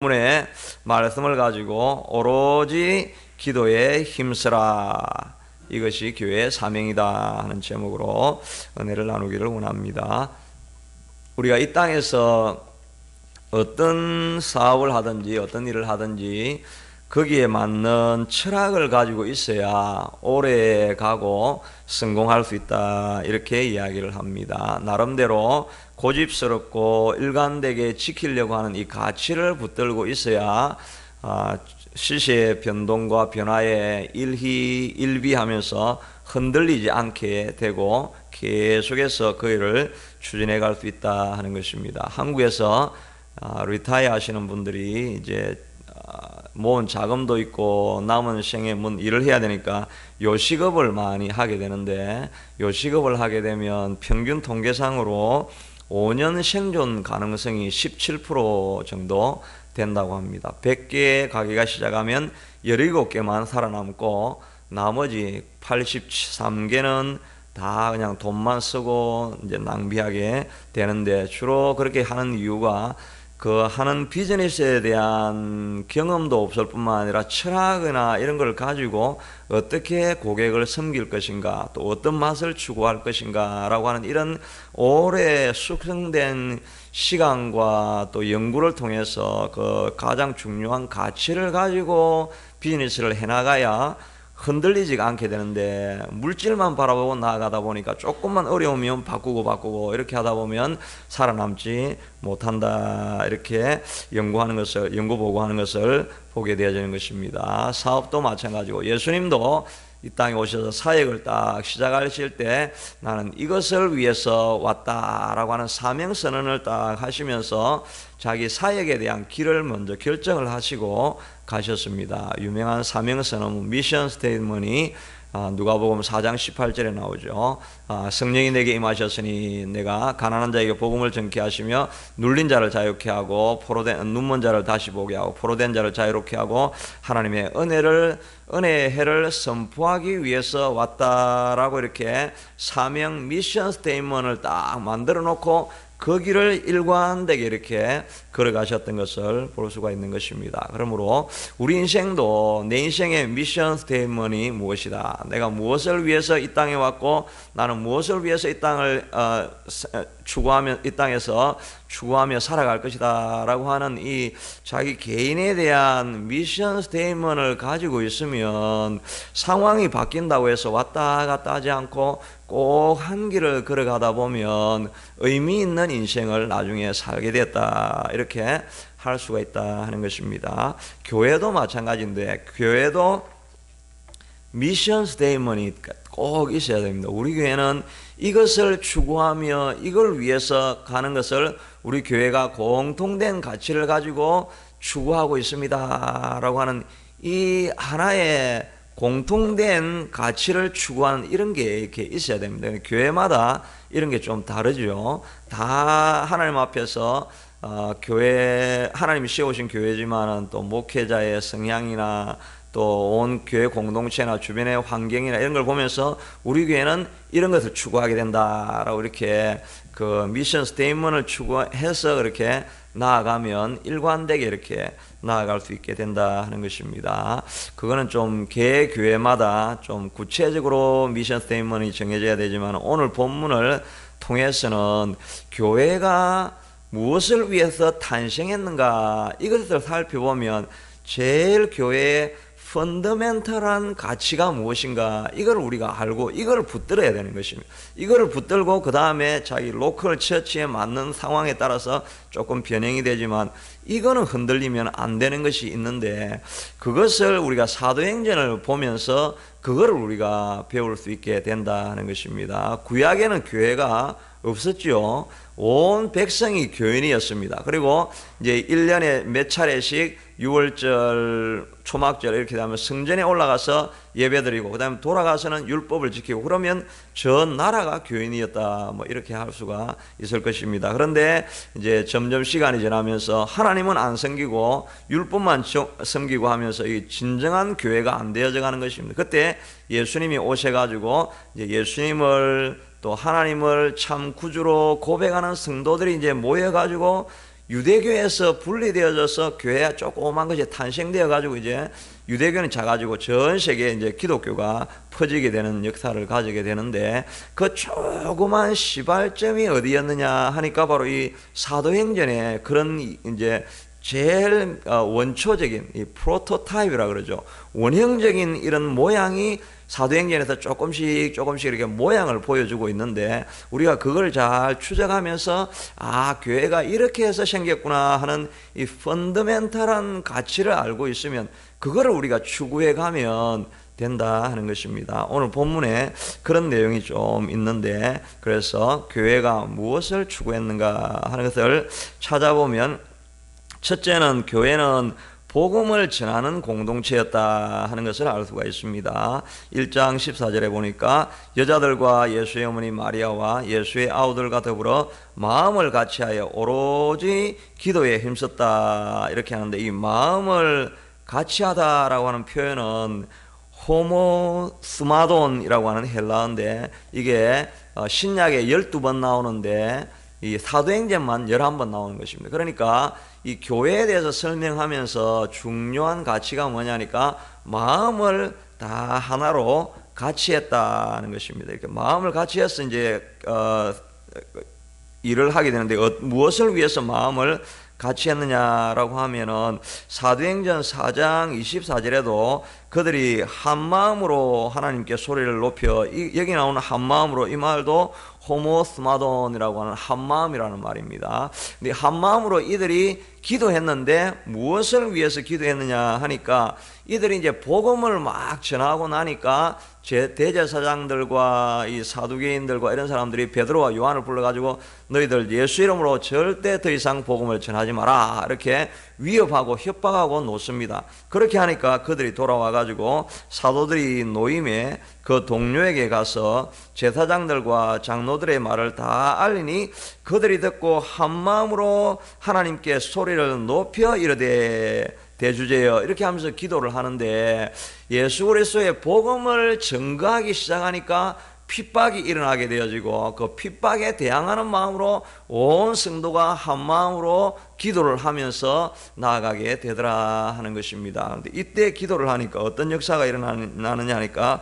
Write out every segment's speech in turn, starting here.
본문의 말씀을 가지고 오로지 기도에 힘쓰라, 이것이 교회의 사명이다 하는 제목으로 은혜를 나누기를 원합니다. 우리가 이 땅에서 어떤 사업을 하든지 어떤 일을 하든지 거기에 맞는 철학을 가지고 있어야 오래 가고 성공할 수 있다, 이렇게 이야기를 합니다. 나름대로 고집스럽고 일관되게 지키려고 하는 이 가치를 붙들고 있어야 시세의 변동과 변화에 일비하면서 흔들리지 않게 되고 계속해서 그 일을 추진해 갈 수 있다 하는 것입니다. 한국에서 리타이어 하시는 분들이 이제 모은 자금도 있고 남은 생에 일을 해야 되니까 요식업을 많이 하게 되는데, 요식업을 하게 되면 평균 통계상으로 5년 생존 가능성이 17% 정도 된다고 합니다. 100개의 가게가 시작하면 17개만 살아남고 나머지 83개는 다 그냥 돈만 쓰고 이제 낭비하게 되는데, 주로 그렇게 하는 이유가 그 하는 비즈니스에 대한 경험도 없을 뿐만 아니라 철학이나 이런 걸 가지고 어떻게 고객을 섬길 것인가, 또 어떤 맛을 추구할 것인가 라고 하는 이런 오래 숙성된 시간과 또 연구를 통해서 그 가장 중요한 가치를 가지고 비즈니스를 해나가야 흔들리지가 않게 되는데, 물질만 바라보고 나아가다 보니까 조금만 어려우면 바꾸고 이렇게 하다 보면 살아남지 못한다, 이렇게 연구 보고하는 것을 보게 되어지는 것입니다. 사업도 마찬가지고, 예수님도 이 땅에 오셔서 사역을 딱 시작하실 때 나는 이것을 위해서 왔다라고 하는 사명 선언을 딱 하시면서 자기 사역에 대한 길을 먼저 결정을 하시고 가셨습니다. 유명한 사명 선언 미션 스테이트먼이 누가복음 4장 18절에 나오죠. 성령이 내게 임하셨으니 내가 가난한 자에게 복음을 전케 하시며 눌린 자를 자유케 하고 눈먼 자를 다시 보게 하고 포로된 자를 자유롭게 하고 하나님의 은혜의 해를 선포하기 위해서 왔다라고 이렇게 사명 미션 스테이트먼을 딱 만들어 놓고 그 길을 일관되게 이렇게 걸어가셨던 것을 볼 수가 있는 것입니다. 그러므로 우리 인생도 내 인생의 미션 스테이트먼이 무엇이다, 내가 무엇을 위해서 이 땅에 왔고 나는 무엇을 위해서 이 땅을 이 땅에서 추구하며 살아갈 것이다 라고 하는 이 자기 개인에 대한 미션 스테이트먼을 가지고 있으면 상황이 바뀐다고 해서 왔다 갔다 하지 않고 꼭 한 길을 걸어가다 보면 의미 있는 인생을 나중에 살게 됐다, 이렇게 할 수가 있다 하는 것입니다. 교회도 마찬가지인데, 교회도 미션 스테이트먼이 꼭 있어야 됩니다. 우리 교회는 이것을 추구하며 이걸 위해서 가는 것을 우리 교회가 공통된 가치를 가지고 추구하고 있습니다 라고 하는 이 하나의 공통된 가치를 추구하는 이런 게 이렇게 있어야 됩니다. 교회마다 이런 게 좀 다르죠. 다 하나님 앞에서 교회, 하나님이 세우신 교회지만은 또 목회자의 성향이나 또 온 교회 공동체나 주변의 환경이나 이런 걸 보면서 우리 교회는 이런 것을 추구하게 된다라고 이렇게 그 미션 스테이트먼을 추구해서 그렇게 나아가면 일관되게 이렇게 나아갈 수 있게 된다 하는 것입니다. 그거는 좀 개 교회마다 좀 구체적으로 미션 스테이트먼이 정해져야 되지만, 오늘 본문을 통해서는 교회가 무엇을 위해서 탄생했는가, 이것을 살펴보면 제일 교회의 펀더멘털한 가치가 무엇인가, 이걸 우리가 알고 이걸 붙들어야 되는 것입니다. 이걸 붙들고 그 다음에 자기 로컬 처치에 맞는 상황에 따라서 조금 변형이 되지만 이거는 흔들리면 안 되는 것이 있는데, 그것을 우리가 사도행전을 보면서 그거를 우리가 배울 수 있게 된다 하는 것입니다. 구약에는 교회가 없었죠. 온 백성이 교인이었습니다. 그리고 이제 1년에 몇 차례씩 유월절, 초막절 이렇게 되면 성전에 올라가서 예배드리고 그 다음에 돌아가서는 율법을 지키고, 그러면 전 나라가 교인이었다, 뭐 이렇게 할 수가 있을 것입니다. 그런데 이제 점점 시간이 지나면서 하나님은 안 섬기고 율법만 섬기고 하면서 이 진정한 교회가 안 되어져 가는 것입니다. 그때 예수님이 오셔가지고 이제 예수님을 또 하나님을 참 구주로 고백하는 성도들이 이제 모여가지고 유대교에서 분리되어져서 교회가 조그만 것이 탄생되어 가지고 이제 유대교는 작아지고 전 세계에 이제 기독교가 퍼지게 되는 역사를 가지게 되는데, 그 조그만 시발점이 어디였느냐 하니까 바로 이 사도행전에 그런 이제 제일 원초적인 이 프로토타입이라 그러죠. 원형적인 이런 모양이 사도행전에서 조금씩 이렇게 모양을 보여주고 있는데, 우리가 그걸 잘 추적하면서 교회가 이렇게 해서 생겼구나 하는 이 펀더멘탈한 가치를 알고 있으면 그거를 우리가 추구해 가면 된다 하는 것입니다. 오늘 본문에 그런 내용이 좀 있는데, 그래서 교회가 무엇을 추구했는가 하는 것을 찾아보면, 첫째는 교회는 복음을 전하는 공동체였다 하는 것을 알 수가 있습니다. 1장 14절에 보니까 여자들과 예수의 어머니 마리아와 예수의 아우들과 더불어 마음을 같이하여 오로지 기도에 힘썼다 이렇게 하는데, 이 마음을 같이하다라고 하는 표현은 호모스마돈이라고 하는 헬라어인데, 이게 신약에 12번 나오는데 이 사도행전만 11번 나오는 것입니다. 그러니까 이 교회에 대해서 설명하면서 중요한 가치가 뭐냐니까 마음을 다 하나로 같이 했다는 것입니다. 이렇게 마음을 같이 해서 이제 일을 하게 되는데, 무엇을 위해서 마음을 같이 했느냐라고 하면은 사도행전 4장 24절에도 그들이 한 마음으로 하나님께 소리를 높여, 여기 나오는 한 마음으로, 이 말도 호모스마돈이라고 하는 한 마음이라는 말입니다. 근데 한 마음으로 이들이 기도했는데, 무엇을 위해서 기도했느냐 하니까, 이들이 이제 복음을 막 전하고 나니까 대제사장들과 이 사두개인들과 이런 사람들이 베드로와 요한을 불러가지고 너희들 예수 이름으로 절대 더 이상 복음을 전하지 마라 이렇게 위협하고 협박하고 놓습니다. 그렇게 하니까 그들이 돌아와가지고 사도들이 노임에 그 동료에게 가서 제사장들과 장로들의 말을 다 알리니, 그들이 듣고 한 마음으로 하나님께 소리를 높여 이르되 대주제여 이렇게 하면서 기도를 하는데, 예수 그리스도의 복음을 전가하기 시작하니까 핍박이 일어나게 되어지고, 그 핍박에 대항하는 마음으로 온 성도가 한 마음으로 기도를 하면서 나아가게 되더라 하는 것입니다. 그런데 이때 기도를 하니까 어떤 역사가 일어나느냐 하니까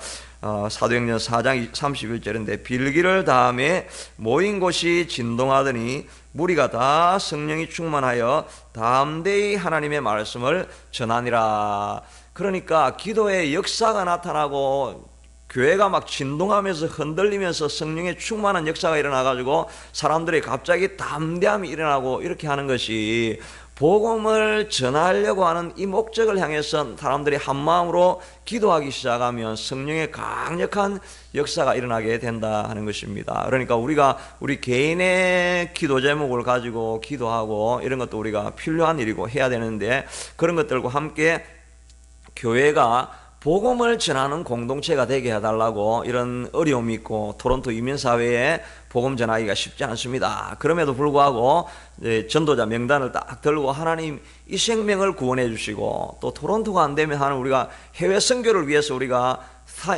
사도행전 4장 31절인데, 빌기를 다음에 모인 곳이 진동하더니 무리가 다 성령이 충만하여 담대히 하나님의 말씀을 전하니라. 그러니까 기도의 역사가 나타나고 교회가 막 진동하면서 흔들리면서 성령의 충만한 역사가 일어나가지고 사람들이 갑자기 담대함이 일어나고 이렇게 하는 것이, 복음을 전하려고 하는 이 목적을 향해서 사람들이 한 마음으로 기도하기 시작하면 성령의 강력한 역사가 일어나게 된다 하는 것입니다. 그러니까 우리가 우리 개인의 기도 제목을 가지고 기도하고 이런 것도 우리가 필요한 일이고 해야 되는데, 그런 것들과 함께 교회가 복음을 전하는 공동체가 되게 해달라고 이런 어려움이 있고, 토론토 이민사회에 복음 전하기가 쉽지 않습니다. 그럼에도 불구하고 전도자 명단을 딱 들고 하나님 이 생명을 구원해 주시고, 또 토론토가 안 되면 하는 우리가 해외 선교를 위해서 우리가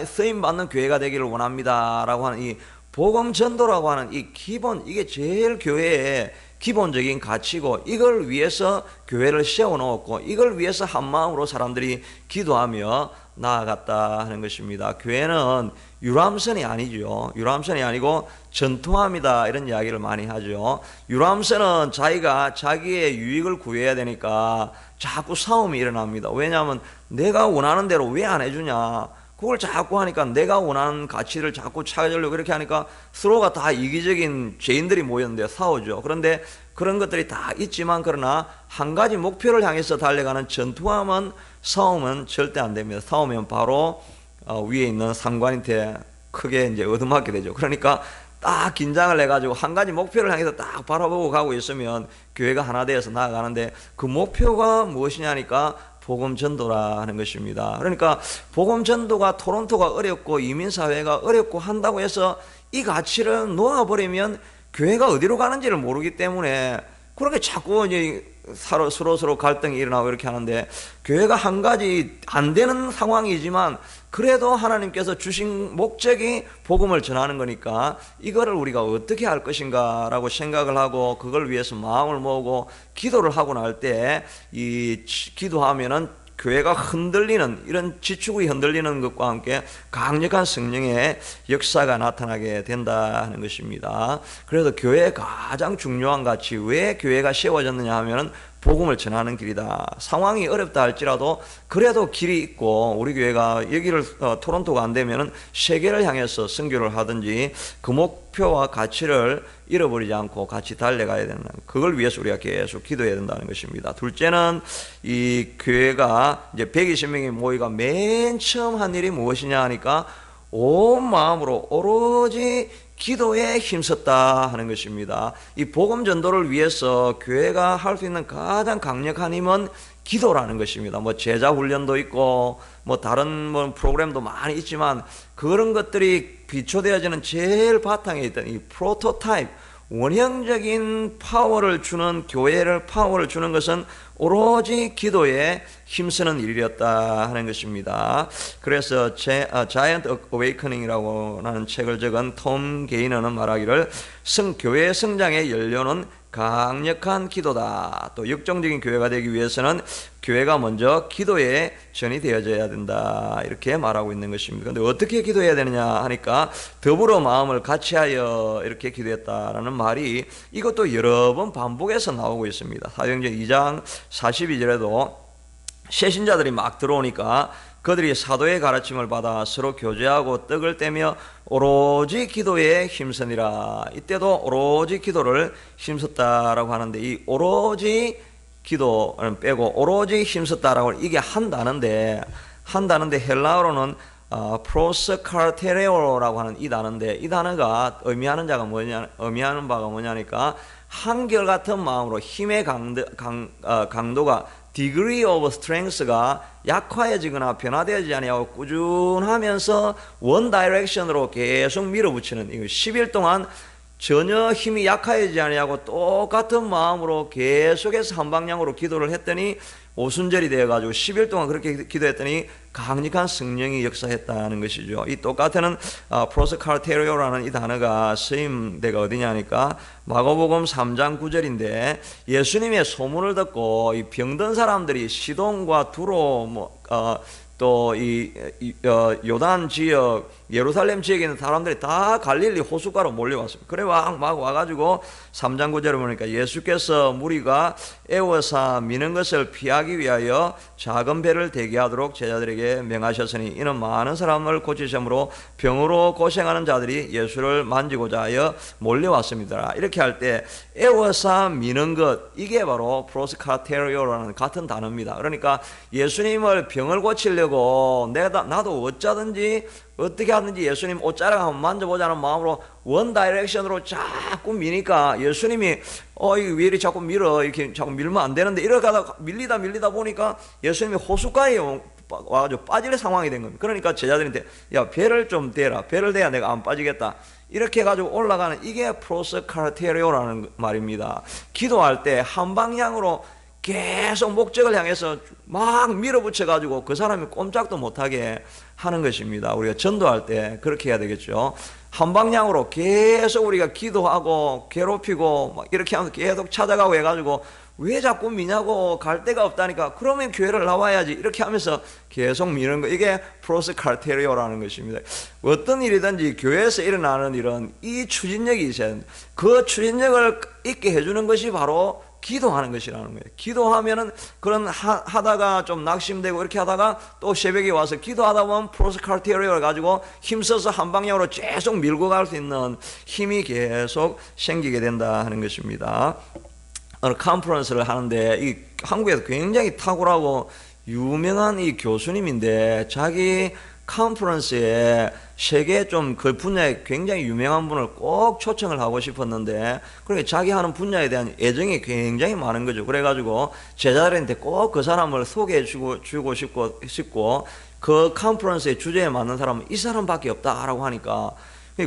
쓰임 받는 교회가 되기를 원합니다 라고 하는 이 복음 전도라고 하는 이 기본, 이게 제일 교회의 기본적인 가치고, 이걸 위해서 교회를 세워놓았고, 이걸 위해서 한 마음으로 사람들이 기도하며 나아갔다 하는 것입니다. 교회는 유람선이 아니죠. 유람선이 아니고 전투함이다 이런 이야기를 많이 하죠. 유람선은 자기가 자기의 유익을 구해야 되니까 자꾸 싸움이 일어납니다. 왜냐하면 내가 원하는 대로 왜 안 해주냐, 그걸 자꾸 하니까 내가 원하는 가치를 자꾸 찾으려고 그렇게 하니까 서로가 다 이기적인 죄인들이 모였는데 싸우죠. 그런데 그런 것들이 다 있지만, 그러나 한 가지 목표를 향해서 달려가는 전투함은 싸우면 절대 안 됩니다. 싸우면 바로 위에 있는 상관한테 크게 이제 얻어맞게 되죠. 그러니까 딱 긴장을 해가지고 한 가지 목표를 향해서 딱 바라보고 가고 있으면 교회가 하나 되어서 나아가는데, 그 목표가 무엇이냐니까 복음 전도라 하는 것입니다. 그러니까 복음 전도가 토론토가 어렵고 이민사회가 어렵고 한다고 해서 이 가치를 놓아버리면 교회가 어디로 가는지를 모르기 때문에 그렇게 자꾸 이제 서로 갈등이 일어나고 이렇게 하는데, 교회가 한 가지 안 되는 상황이지만 그래도 하나님께서 주신 목적이 복음을 전하는 거니까 이거를 우리가 어떻게 할 것인가 라고 생각을 하고, 그걸 위해서 마음을 모으고 기도를 하고 날 때, 이 기도하면은 교회가 흔들리는, 이런 지축이 흔들리는 것과 함께 강력한 성령의 역사가 나타나게 된다 하는 것입니다. 그래서 교회의 가장 중요한 가치, 왜 교회가 세워졌느냐 하면은 복음을 전하는 길이다. 상황이 어렵다 할지라도 그래도 길이 있고, 우리 교회가 여기를 토론토가 안 되면은 세계를 향해서 선교를 하든지 그 목표와 가치를 잃어버리지 않고 같이 달려가야 된다. 그걸 위해서 우리가 계속 기도해야 된다는 것입니다. 둘째는 이 교회가 이제 120명이 모이가 맨 처음 한 일이 무엇이냐 하니까 온 마음으로 오로지 기도에 힘썼다 하는 것입니다. 이 복음 전도를 위해서 교회가 할 수 있는 가장 강력한 힘은 기도라는 것입니다. 뭐 제자 훈련도 있고 뭐 다른 뭐 프로그램도 많이 있지만, 그런 것들이 비춰되어지는 제일 바탕에 있던 이 프로토타입, 원형적인 파워를 주는, 교회를 파워를 주는 것은 오로지 기도에 힘쓰는 일이었다 하는 것입니다. 그래서 자이언트 어웨이커닝이라고 하는 책을 적은 톰 게이너는 말하기를, 교회의 성장의 연료는 강력한 기도다. 또 역정적인 교회가 되기 위해서는 교회가 먼저 기도에 전이 되어져야 된다, 이렇게 말하고 있는 것입니다. 그런데 어떻게 기도해야 되느냐 하니까 더불어 마음을 같이하여 이렇게 기도했다라는 말이, 이것도 여러 번 반복해서 나오고 있습니다. 사도행전 2장 42절에도 새신자들이 막 들어오니까 그들이 사도의 가르침을 받아 서로 교제하고 떡을 떼며 오로지 기도에 힘쓰니라. 이때도 오로지 기도를 힘썼다라고 하는데, 이 오로지 기도는 빼고 오로지 힘썼다라고, 이게 한 단어인데 헬라어로는 프로스카테레오라고 하는 이 단어인데, 이 단어가 의미하는 바가 뭐냐니까 한결같은 마음으로 힘의 강도가 degree of strength가 약화해지거나 변화되지 아니하고 꾸준하면서 원 다이렉션으로 계속 밀어붙이는, 이거 10일 동안 전혀 힘이 약화하지 아니하고 똑같은 마음으로 계속해서 한 방향으로 기도를 했더니 오순절이 되어가지고 10일 동안 그렇게 기도했더니 강력한 성령이 역사했다는 것이죠. 이 똑같은 프로스카테리오라는 이 단어가 쓰임 데가 어디냐니까 마가복음 3장 9절인데, 예수님의 소문을 듣고 이 병든 사람들이 시돈과 두로 또 요단 지역, 예루살렘 지역에 있는 사람들이 다 갈릴리 호숫가로 몰려왔습니다. 그래 막 와가지고 3장 9절을 보니까 예수께서 무리가 애워서 미는 것을 피하기 위하여 작은 배를 대기하도록 제자들에게 명하셨으니, 이는 많은 사람을 고치심으로 병으로 고생하는 자들이 예수를 만지고자 하여 몰려왔습니다. 이렇게 할 때 애워서 미는 것, 이게 바로 프로스카테리오라는 같은 단어입니다. 그러니까 예수님을 병을 고치려고 나도 어떻게 하든지 예수님 옷자락 한번 만져보자는 마음으로 원 다이렉션으로 자꾸 미니까, 예수님이 왜 이렇게 자꾸 밀어, 이렇게 자꾸 밀면 안 되는데, 이렇게 하다가 밀리다 보니까 예수님이 호숫가에 와가지고 빠질 상황이 된 겁니다. 그러니까 제자들한테 야, 배를 좀 대라, 배를 대야 내가 안 빠지겠다, 이렇게 해가지고 올라가는, 이게 프로스카테리오라는 말입니다. 기도할 때 한 방향으로 계속 목적을 향해서 막 밀어붙여가지고 그 사람이 꼼짝도 못하게 하는 것입니다. 우리가 전도할 때 그렇게 해야 되겠죠. 한 방향으로 계속 우리가 기도하고 괴롭히고 막 이렇게 하면서 계속 찾아가고 해가지고 왜 자꾸 미냐고, 갈 데가 없다니까, 그러면 교회를 나와야지, 이렇게 하면서 계속 미는 거, 이게 프로스카테리오라는 것입니다. 어떤 일이든지 교회에서 일어나는 일은 이 추진력이 있어야 합니다. 그 추진력을 있게 해주는 것이 바로 기도하는 것이라는 거예요. 기도하면은 그런 하다가 좀 낙심되고 이렇게 하다가 또 새벽에 와서 기도하다 보면 프로스카테리오를 가지고 힘써서 한 방향으로 계속 밀고 갈 수 있는 힘이 계속 생기게 된다 하는 것입니다. 어느 컨퍼런스를 하는데, 이 한국에서 굉장히 탁월하고 유명한 이 교수님인데, 자기 컨퍼런스에 세계 좀 그 분야에 굉장히 유명한 분을 꼭 초청을 하고 싶었는데, 그러니까 자기 하는 분야에 대한 애정이 굉장히 많은 거죠. 그래가지고 제자들한테 꼭 그 사람을 소개해 주고 싶고 그 컨퍼런스의 주제에 맞는 사람은 이 사람밖에 없다라고 하니까,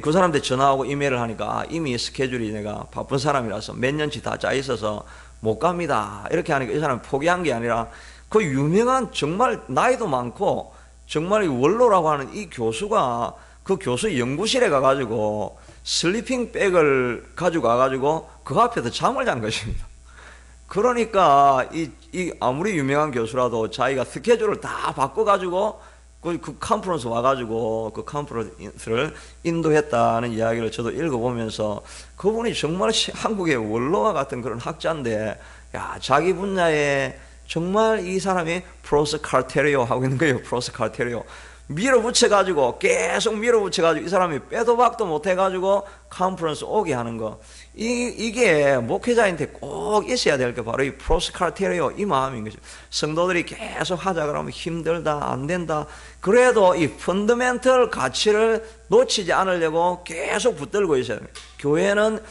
그 사람한테 전화하고 이메일을 하니까 이미 스케줄이 내가 바쁜 사람이라서 몇 년치 다 짜 있어서 못 갑니다. 이렇게 하니까 이 사람이 포기한 게 아니라 그 유명한 정말 나이도 많고 정말 원로라고 하는 이 교수가 그 교수 연구실에 가가지고 슬리핑 백을 가지고 가가지고 그 앞에서 잠을 잔 것입니다. 그러니까 이 아무리 유명한 교수라도 자기가 스케줄을 다 바꿔가지고 그 컨퍼런스 와가지고 그 컨퍼런스를 인도했다는 이야기를 저도 읽어보면서 그분이 정말 한국의 원로와 같은 그런 학자인데, 야, 자기 분야에 정말 이 사람이 프로스 카르테리오 하고 있는 거예요. 프로스 카르테리오 밀어붙여가지고 계속 밀어붙여가지고 이 사람이 빼도 박도 못해가지고 컨퍼런스 오게 하는 거, 이게 목회자한테 꼭 있어야 될 게 바로 이 프로스 카르테리오 이 마음인 거죠. 성도들이 계속 하자 그러면 힘들다, 안 된다, 그래도 이 펀더멘털 가치를 놓치지 않으려고 계속 붙들고 있어야 됩니다. 교회는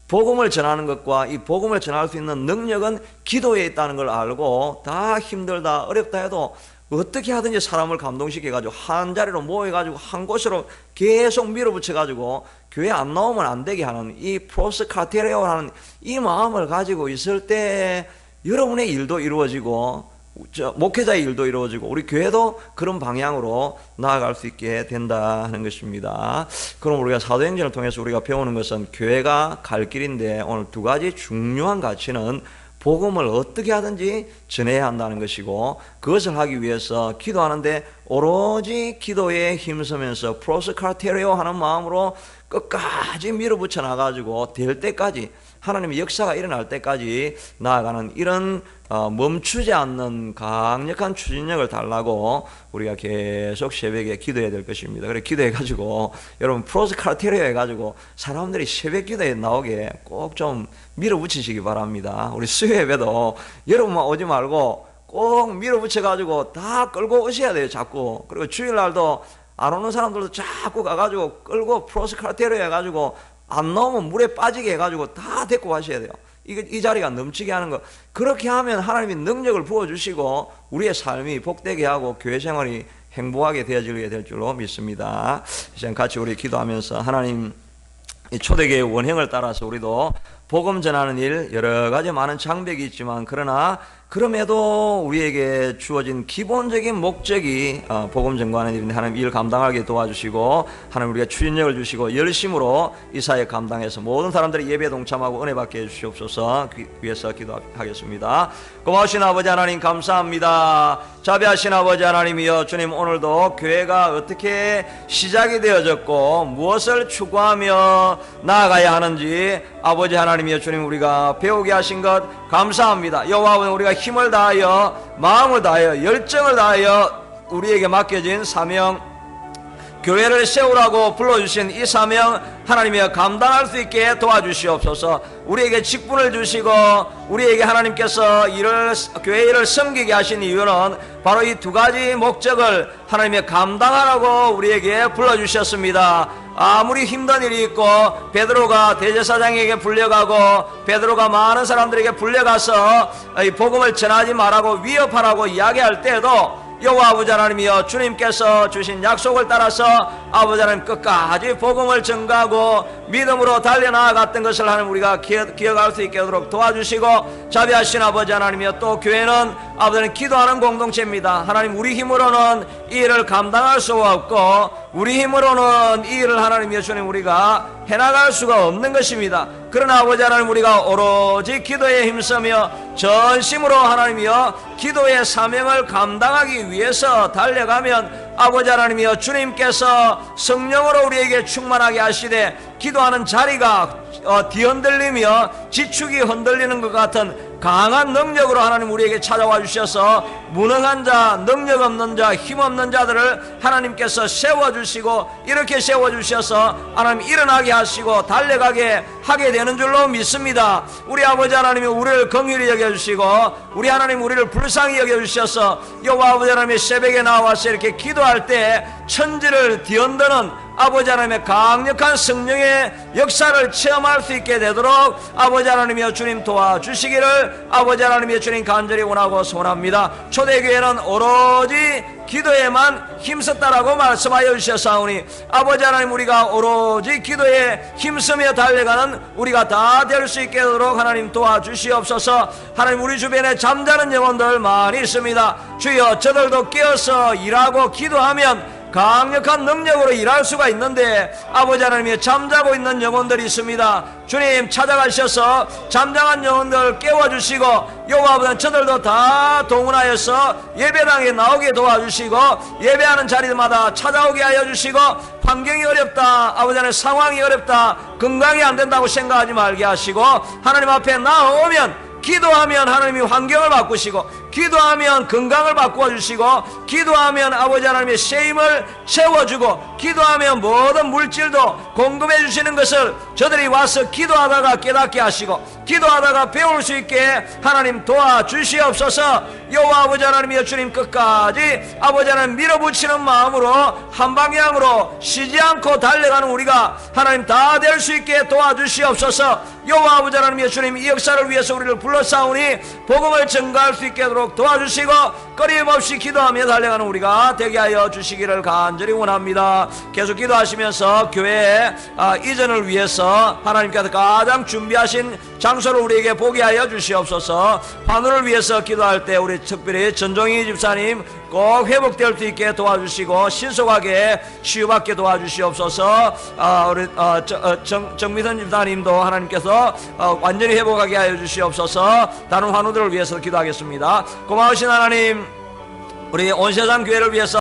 복음을 전하는 것과 이 복음을 전할 수 있는 능력은 기도에 있다는 걸 알고, 다 힘들다 어렵다 해도 어떻게 하든지 사람을 감동시켜가지고 한 자리로 모여가지고 한 곳으로 계속 밀어붙여가지고 교회 안 나오면 안 되게 하는 이 프로스 카테레오라는 이 마음을 가지고 있을 때 여러분의 일도 이루어지고 목회자의 일도 이루어지고 우리 교회도 그런 방향으로 나아갈 수 있게 된다 하는 것입니다. 그럼 우리가 사도행전을 통해서 우리가 배우는 것은 교회가 갈 길인데, 오늘 두 가지 중요한 가치는 복음을 어떻게 하든지 전해야 한다는 것이고, 그것을 하기 위해서 기도하는데 오로지 기도에 힘쓰면서 프로스 카르테리오 하는 마음으로 끝까지 밀어붙여 나가지고 될 때까지, 하나님의 역사가 일어날 때까지 나아가는 이런 멈추지 않는 강력한 추진력을 달라고 우리가 계속 새벽에 기도해야 될 것입니다. 그래 기도해가지고 여러분 프로스 카르테리오 해가지고 사람들이 새벽 기도에 나오게 꼭 좀 밀어붙이시기 바랍니다. 우리 수요 예배도 여러분만 오지 말고 꼭 밀어붙여가지고 다 끌고 오셔야 돼요, 자꾸. 그리고 주일날도 안 오는 사람들도 자꾸 가가지고 끌고 프로스 카르테리오 해가지고 안 나오면 물에 빠지게 해가지고 다 데리고 가셔야 돼요. 이 자리가 넘치게 하는 거. 그렇게 하면 하나님이 능력을 부어주시고 우리의 삶이 복되게 하고 교회 생활이 행복하게 되어지게 될 줄로 믿습니다. 이제 같이 우리 기도하면서 하나님, 이 초대교회의 원형을 따라서 우리도 복음 전하는 일, 여러 가지 많은 장벽이 있지만 그러나 그럼에도 우리에게 주어진 기본적인 목적이 복음 전가하는 일인데, 하나님 일 감당하게 도와주시고 하나님 우리가 추진력을 주시고 열심으로 이 사회 감당해서 모든 사람들이 예배에 동참하고 은혜 받게 해주시옵소서. 위해서 기도하겠습니다. 고마우신 아버지 하나님 감사합니다. 자비하신 아버지 하나님이여, 주님 오늘도 교회가 어떻게 시작이 되어졌고 무엇을 추구하며 나아가야 하는지 아버지 하나님이여, 주님 우리가 배우게 하신 것 감사합니다. 여호와 아버지, 우리가 힘을 다하여 마음을 다하여 열정을 다하여 우리에게 맡겨진 사명, 교회를 세우라고 불러주신 이 사명 하나님이여 감당할 수 있게 도와주시옵소서. 우리에게 직분을 주시고 우리에게 하나님께서 교회 일을 섬기게 하신 이유는 바로 이 두 가지 목적을 하나님이 감당하라고 우리에게 불러주셨습니다. 아무리 힘든 일이 있고 베드로가 대제사장에게 불려가고 베드로가 많은 사람들에게 불려가서 이 복음을 전하지 말라고 위협하라고 이야기할 때에도 여호와 아버지 하나님이여, 주님께서 주신 약속을 따라서 아버지 하나님 끝까지 복음을 전가하고 믿음으로 달려나아갔던 것을 하나님 우리가 기억할 수 있게 하도록 도와주시고, 자비하신 아버지 하나님이여, 또 교회는 아버지 하나님 기도하는 공동체입니다. 하나님 우리 힘으로는 이 일을 감당할 수가 없고 우리 힘으로는 이 일을 하나님이여 주님 우리가 해나갈 수가 없는 것입니다. 그러나 아버지 하나님 우리가 오로지 기도에 힘쓰며 전심으로 하나님이여 기도의 사명을 감당하기 위해서 달려가면 아버지 하나님이여, 주님께서 성령으로 우리에게 충만하게 하시되 기도하는 자리가 뒤흔들리며 지축이 흔들리는 것 같은 강한 능력으로 하나님 우리에게 찾아와 주셔서 무능한 자, 능력 없는 자, 힘 없는 자들을 하나님께서 세워주시고 이렇게 세워주셔서 하나님 일어나게 하시고 달려가게 하게 되는 줄로 믿습니다. 우리 아버지 하나님이 우리를 긍휼히 여겨주시고 우리 하나님 우리를 불쌍히 여겨주셔서 여호와 아버지 하나님이 새벽에 나와서 이렇게 기도할 때 천지를 뒤흔드는 아버지 하나님의 강력한 성령의 역사를 체험할 수 있게 되도록 아버지 하나님이여 주님 도와주시기를 아버지 하나님이여 주님 간절히 원하고 소원합니다. 초대교회는 오로지 기도에만 힘썼다라고 말씀하여 주셨사오니 아버지 하나님 우리가 오로지 기도에 힘쓰며 달려가는 우리가 다 될 수 있게 되도록 하나님 도와주시옵소서. 하나님 우리 주변에 잠자는 영혼들 많이 있습니다. 주여 저들도 깨어서 일하고 기도하면 강력한 능력으로 일할 수가 있는데 아버지 하나님이 잠자고 있는 영혼들이 있습니다. 주님 찾아가셔서 잠잠한 영혼들 깨워주시고 여호와 아버지 저들도 다 동원하여서 예배당에 나오게 도와주시고 예배하는 자리마다 찾아오게 하여 주시고 환경이 어렵다 아버지 하나님 상황이 어렵다 건강이 안 된다고 생각하지 말게 하시고 하나님 앞에 나오면 기도하면 하나님이 환경을 바꾸시고 기도하면 건강을 바꾸어 주시고 기도하면 아버지 하나님의 쉐임을 채워주고 기도하면 모든 물질도 공급해 주시는 것을 저들이 와서 기도하다가 깨닫게 하시고 기도하다가 배울 수 있게 하나님 도와주시옵소서. 여호와 아버지 하나님이여 주님 끝까지 아버지 하나님 밀어붙이는 마음으로 한 방향으로 쉬지 않고 달려가는 우리가 하나님 다 될 수 있게 도와주시옵소서. 여호와 아버지 하나님이여 주님 이 역사를 위해서 우리를 불러싸우니 복음을 전가할 수 있게 하도록 도와주시고 끊임없이 기도하며 달려가는 우리가 되게 하여 주시기를 간절히 원합니다. 계속 기도하시면서 교회 이전을 위해서 하나님께서 가장 준비하신 장소를 우리에게 보게 하여 주시옵소서. 환우를 위해서 기도할 때 우리 특별히 전종희 집사님 꼭 회복될 수 있게 도와주시고 신속하게 치유받게 도와주시옵소서. 우리 정미선 집사님도 하나님께서 완전히 회복하게 하여 주시옵소서. 다른 환우들을 위해서 기도하겠습니다. 고마우신 하나님 우리 온 세상 교회를 위해서